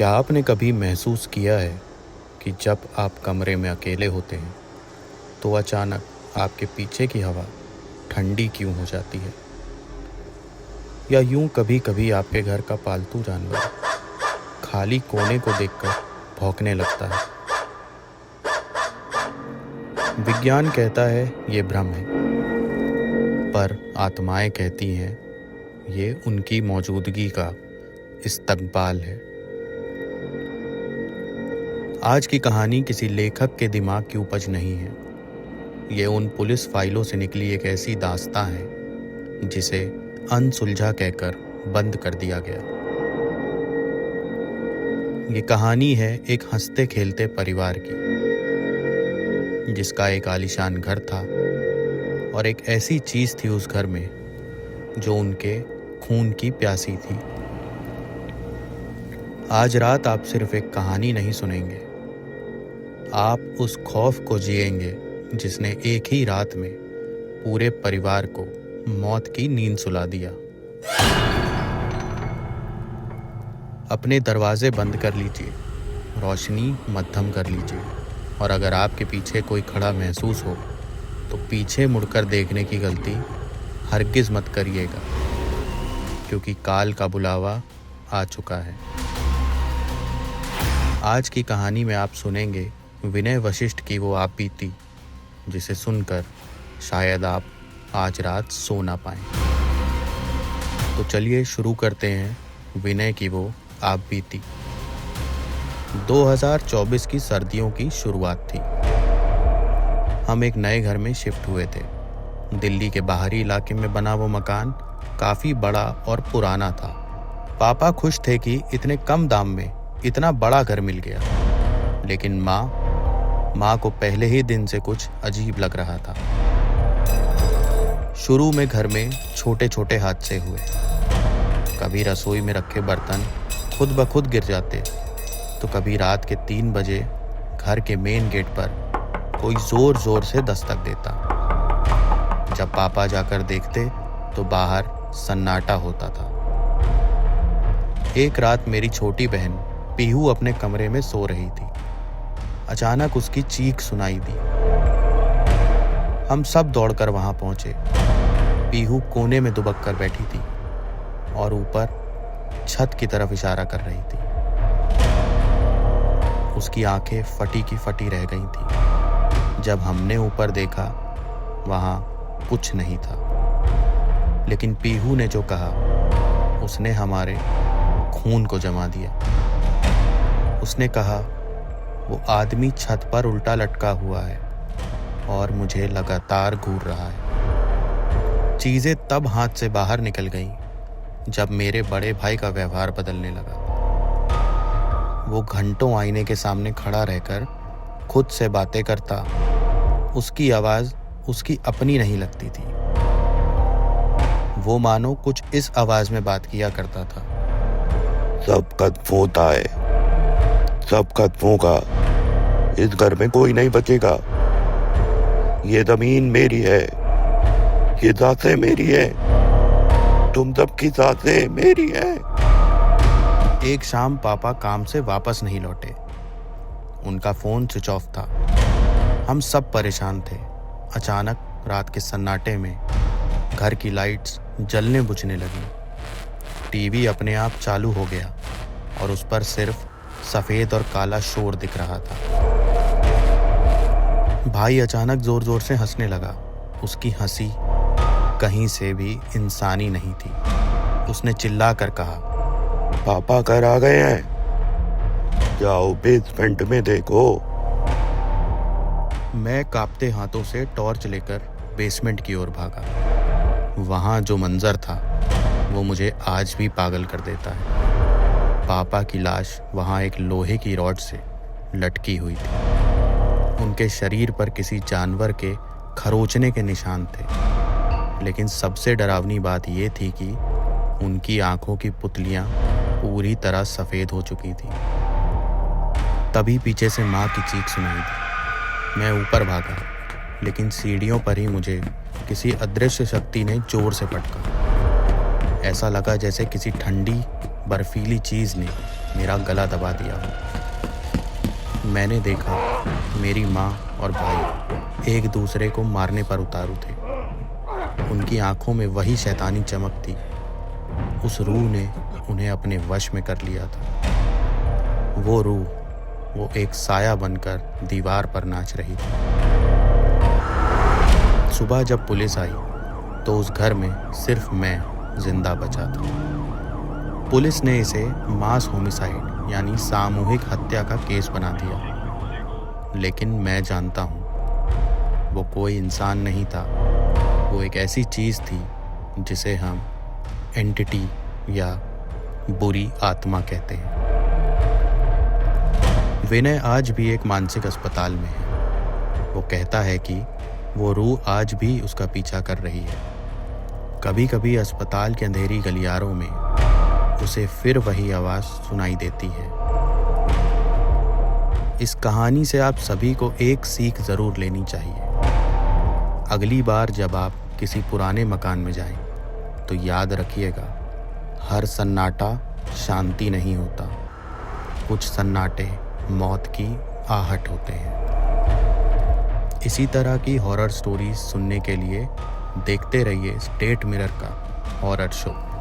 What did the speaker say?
क्या आपने कभी महसूस किया है कि जब आप कमरे में अकेले होते हैं तो अचानक आपके पीछे की हवा ठंडी क्यों हो जाती है? या यूं कभी कभी आपके घर का पालतू जानवर खाली कोने को देखकर भौंकने लगता है? विज्ञान कहता है ये भ्रम है, पर आत्माएं कहती हैं ये उनकी मौजूदगी का इस्तकबाल है। आज की कहानी किसी लेखक के दिमाग की उपज नहीं है। ये उन पुलिस फाइलों से निकली एक ऐसी दास्तां है जिसे अनसुलझा कहकर बंद कर दिया गया। ये कहानी है एक हंसते खेलते परिवार की, जिसका एक आलीशान घर था और एक ऐसी चीज थी उस घर में जो उनके खून की प्यासी थी। आज रात आप सिर्फ एक कहानी नहीं सुनेंगे, आप उस खौफ को जिएंगे जिसने एक ही रात में पूरे परिवार को मौत की नींद सुला दिया। अपने दरवाजे बंद कर लीजिए, रोशनी मध्यम कर लीजिए, और अगर आपके पीछे कोई खड़ा महसूस हो तो पीछे मुड़कर देखने की गलती हरगिज मत करिएगा, क्योंकि काल का बुलावा आ चुका है। आज की कहानी में आप सुनेंगे विनय वशिष्ठ की वो आप बीती जिसे सुनकर शायद आप आज रात सो ना पाएं। तो चलिए शुरू करते हैं विनय की वो आप बीती। 2024 की सर्दियों की शुरुआत थी। हम एक नए घर में शिफ्ट हुए थे। दिल्ली के बाहरी इलाके में बना वो मकान काफी बड़ा और पुराना था। पापा खुश थे कि इतने कम दाम में इतना बड़ा घर मिल गया, लेकिन माँ को पहले ही दिन से कुछ अजीब लग रहा था। शुरू में घर में छोटे छोटे हादसे हुए। कभी रसोई में रखे बर्तन खुद ब खुद गिर जाते, तो कभी रात के 3 बजे घर के मेन गेट पर कोई जोर जोर से दस्तक देता। जब पापा जाकर देखते तो बाहर सन्नाटा होता था। एक रात मेरी छोटी बहन पीहू अपने कमरे में सो रही थी। अचानक उसकी चीख सुनाई दी। हम सब दौड़कर वहां पहुंचे। पीहू कोने में दुबक कर बैठी थी और ऊपर छत की तरफ इशारा कर रही थी। उसकी आंखें फटी की फटी रह गई थी। जब हमने ऊपर देखा वहां कुछ नहीं था, लेकिन पीहू ने जो कहा उसने हमारे खून को जमा दिया। उसने कहा वो आदमी छत पर उल्टा लटका हुआ है और मुझे लगातार घूर रहा है। चीजें तब हाथ से बाहर निकल गईं जब मेरे बड़े भाई का व्यवहार बदलने लगा। वो घंटों आईने के सामने खड़ा रहकर खुद से बातें करता। उसकी आवाज उसकी अपनी नहीं लगती थी। वो मानो कुछ इस आवाज में बात किया करता था। सब खत्म होता है, सब खत्म होगा। इस घर में कोई नहीं बचेगा। ये जमीन मेरी है, ये सांसें मेरी है, तुम सबकी सांसें मेरी है। एक शाम पापा काम से वापस नहीं लौटे। उनका फोन स्विच ऑफ था। हम सब परेशान थे। अचानक रात के सन्नाटे में घर की लाइट्स जलने बुझने लगी। टीवी अपने आप चालू हो गया और उस पर सिर्फ सफेद और काला शोर दिख रहा था। भाई अचानक जोर जोर से हंसने लगा। उसकी हंसी कहीं से भी इंसानी नहीं थी। उसने चिल्लाकर कहा, पापा घर आ गए हैं, जाओ बेसमेंट में देखो। मैं कांपते हाथों से टॉर्च लेकर बेसमेंट की ओर भागा। वहां जो मंजर था वो मुझे आज भी पागल कर देता है। पापा की लाश वहां एक लोहे की रॉड से लटकी हुई थी। उनके शरीर पर किसी जानवर के खरोंचने के निशान थे, लेकिन सबसे डरावनी बात यह थी कि उनकी आंखों की पुतलियां पूरी तरह सफेद हो चुकी थी। तभी पीछे से माँ की चीख सुनाई दी। मैं ऊपर भागा, लेकिन सीढ़ियों पर ही मुझे किसी अदृश्य शक्ति ने जोर से पटका। ऐसा लगा जैसे किसी ठंडी बर्फीली चीज़ ने मेरा गला दबा दिया हो। मैंने देखा मेरी माँ और भाई एक दूसरे को मारने पर उतारू थे। उनकी आंखों में वही शैतानी चमक थी। उस रूह ने उन्हें अपने वश में कर लिया था। वो रूह, वो एक साया बनकर दीवार पर नाच रही थी। सुबह जब पुलिस आई तो उस घर में सिर्फ मैं जिंदा बचा था। पुलिस ने इसे मास होमिसाइड यानी सामूहिक हत्या का केस बना दिया। लेकिन मैं जानता हूँ वो कोई इंसान नहीं था। वो एक ऐसी चीज़ थी जिसे हम एंटिटी या बुरी आत्मा कहते हैं। विनय आज भी एक मानसिक अस्पताल में है। वो कहता है कि वो रूह आज भी उसका पीछा कर रही है। कभी कभी अस्पताल के अंधेरी गलियारों में उसे फिर वही आवाज़ सुनाई देती है। इस कहानी से आप सभी को एक सीख ज़रूर लेनी चाहिए। अगली बार जब आप किसी पुराने मकान में जाएं, तो याद रखिएगा, हर सन्नाटा शांति नहीं होता। कुछ सन्नाटे मौत की आहट होते हैं। इसी तरह की हॉरर स्टोरीज सुनने के लिए देखते रहिए स्टेट मिरर का हॉरर शो।